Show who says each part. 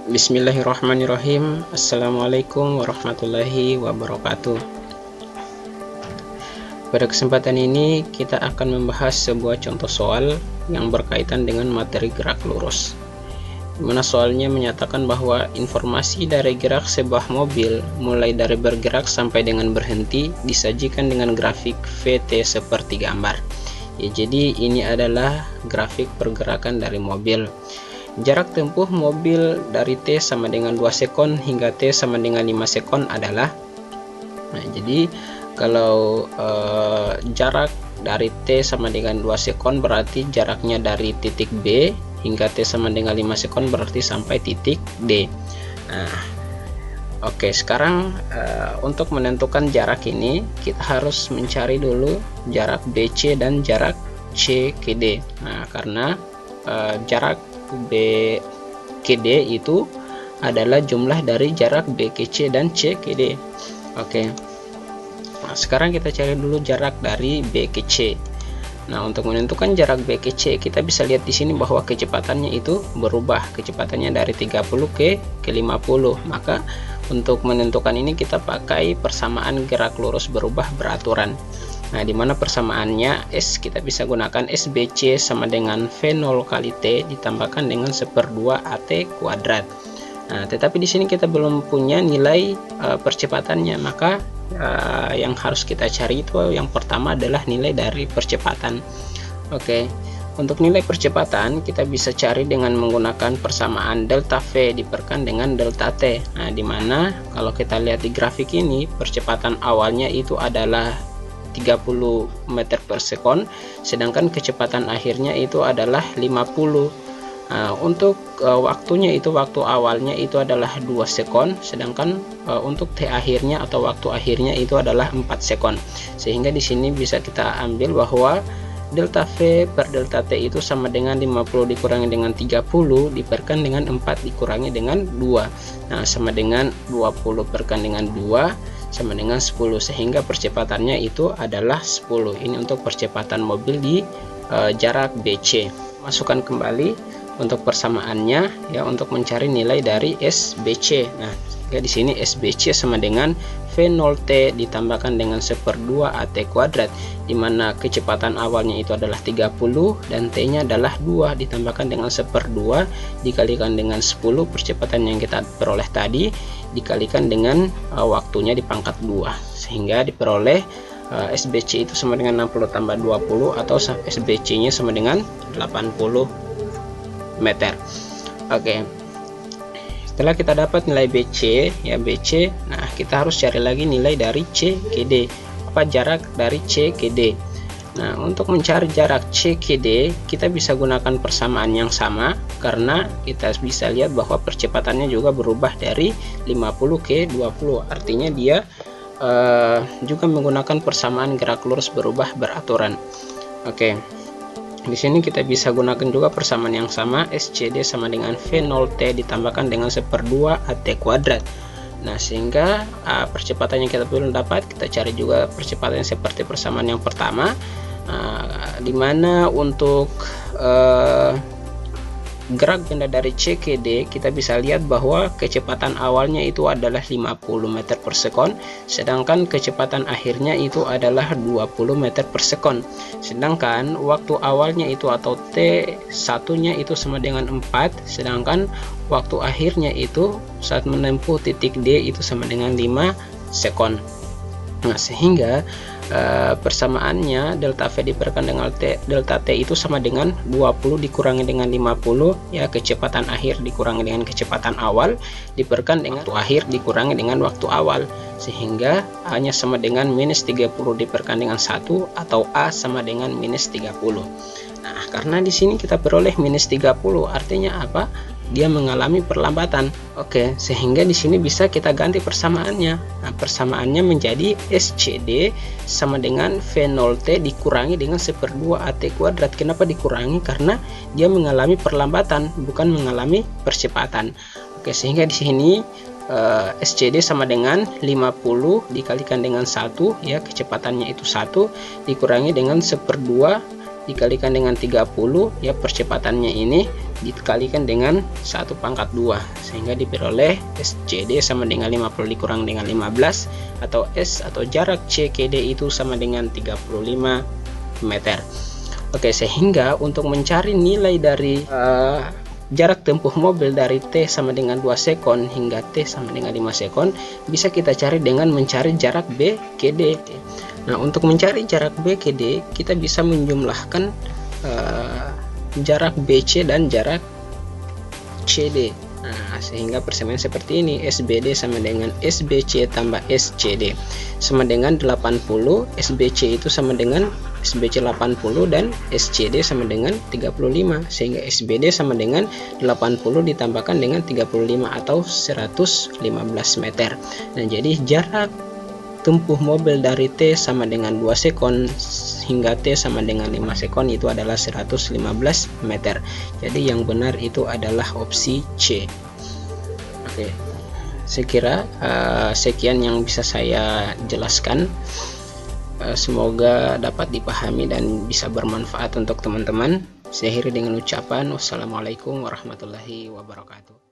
Speaker 1: Bismillahirrahmanirrahim. Assalamualaikum warahmatullahi wabarakatuh. Pada kesempatan ini kita akan membahas sebuah contoh soal yang berkaitan dengan materi gerak lurus, di mana soalnya menyatakan bahwa informasi dari gerak sebuah mobil mulai dari bergerak sampai dengan berhenti disajikan dengan grafik VT seperti gambar. Ya, jadi ini adalah grafik pergerakan dari mobil. Jarak tempuh mobil dari T sama dengan 2 sekon hingga T sama dengan 5 sekon adalah, jadi kalau jarak dari T sama dengan 2 sekon berarti jaraknya dari titik B hingga T sama dengan 5 sekon berarti sampai titik D. Oke, sekarang untuk menentukan jarak ini kita harus mencari dulu jarak BC dan jarak C ke D. Karena jarak B ke D itu adalah jumlah dari jarak B ke C dan C ke D. Oke. Sekarang kita cari dulu jarak dari B ke C. Untuk menentukan jarak B ke C, kita bisa lihat di sini bahwa kecepatannya itu berubah. Kecepatannya dari 30 ke 50. Maka untuk menentukan ini kita pakai persamaan gerak lurus berubah beraturan. Di mana persamaannya S kita bisa gunakan SBC sama dengan V0 kali T ditambahkan dengan 1/2 AT kuadrat. Tetapi di sini kita belum punya nilai percepatannya, maka yang harus kita cari itu yang pertama adalah nilai dari percepatan. Oke, untuk nilai percepatan kita bisa cari dengan menggunakan persamaan delta V diperkan dengan delta T. Di mana kalau kita lihat di grafik ini percepatan awalnya itu adalah 30 meter per sekon, sedangkan kecepatan akhirnya itu adalah 50. Untuk waktunya itu, waktu awalnya itu adalah 2 sekon, sedangkan untuk T akhirnya atau waktu akhirnya itu adalah 4 sekon. Sehingga di sini bisa kita ambil bahwa delta V per delta T itu sama dengan 50 dikurangi dengan 30 diperkan dengan 4 dikurangi dengan 2. Sama dengan 20 perkan dengan 2 sama dengan 10, sehingga percepatannya itu adalah 10. Ini untuk percepatan mobil di jarak BC. Masukkan kembali untuk persamaannya ya, untuk mencari nilai dari SBC. Sehingga di sini SBC sama dengan V0T ditambahkan dengan 1/2 AT kuadrat, di mana kecepatan awalnya itu adalah 30 dan T-nya adalah 2 ditambahkan dengan 1/2 dikalikan dengan 10 percepatan yang kita peroleh tadi dikalikan dengan waktunya dipangkat 2, sehingga diperoleh SBC itu sama dengan 60 tambah 20 atau SBC-nya sama dengan 80 meter. Oke. Setelah kita dapat nilai BC ya, BC, kita harus cari lagi nilai dari C ke D. Apa jarak dari C ke D? Untuk mencari jarak C ke D, kita bisa gunakan persamaan yang sama karena kita bisa lihat bahwa percepatannya juga berubah dari 50 ke 20. Artinya dia juga menggunakan persamaan gerak lurus berubah beraturan. Oke. Di sini kita bisa gunakan juga persamaan yang sama, SCD sama dengan V0T ditambahkan dengan 1/2 AT kuadrat. Sehingga percepatan yang kita belum dapat, kita cari juga percepatan seperti persamaan yang pertama, di mana untuk gerak benda dari C ke D kita bisa lihat bahwa kecepatan awalnya itu adalah 50 meter per sekon, sedangkan kecepatan akhirnya itu adalah 20 meter per sekon. Sedangkan waktu awalnya itu atau T1 nya itu sama dengan 4, sedangkan waktu akhirnya itu saat menempuh titik D itu sama dengan 5 sekon. Sehingga persamaannya delta V diperkan dengan delta T itu sama dengan 20 dikurangi dengan 50 ya, kecepatan akhir dikurangi dengan kecepatan awal diperkan dengan waktu akhir dikurangi dengan waktu awal, sehingga A nya sama dengan minus 30 diperkan dengan 1 atau A sama dengan minus 30. Karena di sini kita peroleh minus 30, artinya apa? Dia mengalami perlambatan. Oke, sehingga di sini bisa kita ganti persamaannya. Persamaannya menjadi SCD sama dengan V0T dikurangi dengan 1/2 AT kuadrat. Kenapa dikurangi? Karena dia mengalami perlambatan, bukan mengalami percepatan. Oke, sehingga di sini SCD sama dengan 50 dikalikan dengan 1 ya, kecepatannya itu 1 dikurangi dengan 1/2 dikalikan dengan 30, ya percepatannya ini dikalikan dengan 1/2, sehingga diperoleh SCD sama dengan 50 dikurang dengan 15, atau S atau jarak CKD itu sama dengan 35 meter. Oke, sehingga untuk mencari nilai dari jarak tempuh mobil dari T sama dengan 2 sekon hingga T sama dengan 5 sekon bisa kita cari dengan mencari jarak B ke D. Nah, untuk mencari jarak B ke D, kita bisa menjumlahkan jarak BC dan jarak CD. Nah, sehingga persamaan seperti ini, SBD sama dengan SBC tambah SCD sama dengan 80, SBC itu sama dengan SBC 80 dan SCD sama dengan 35, sehingga SBD sama dengan 80 ditambahkan dengan 35 atau 115 meter. Nah, jadi jarak tempuh mobil dari T sama dengan 2 sekon hingga T sama dengan 5 sekon itu adalah 115 meter. Jadi yang benar itu adalah opsi C. Oke, saya kira sekian yang bisa saya jelaskan. Semoga dapat dipahami dan bisa bermanfaat untuk teman-teman. Saya akhiri dengan ucapan wassalamualaikum warahmatullahi wabarakatuh.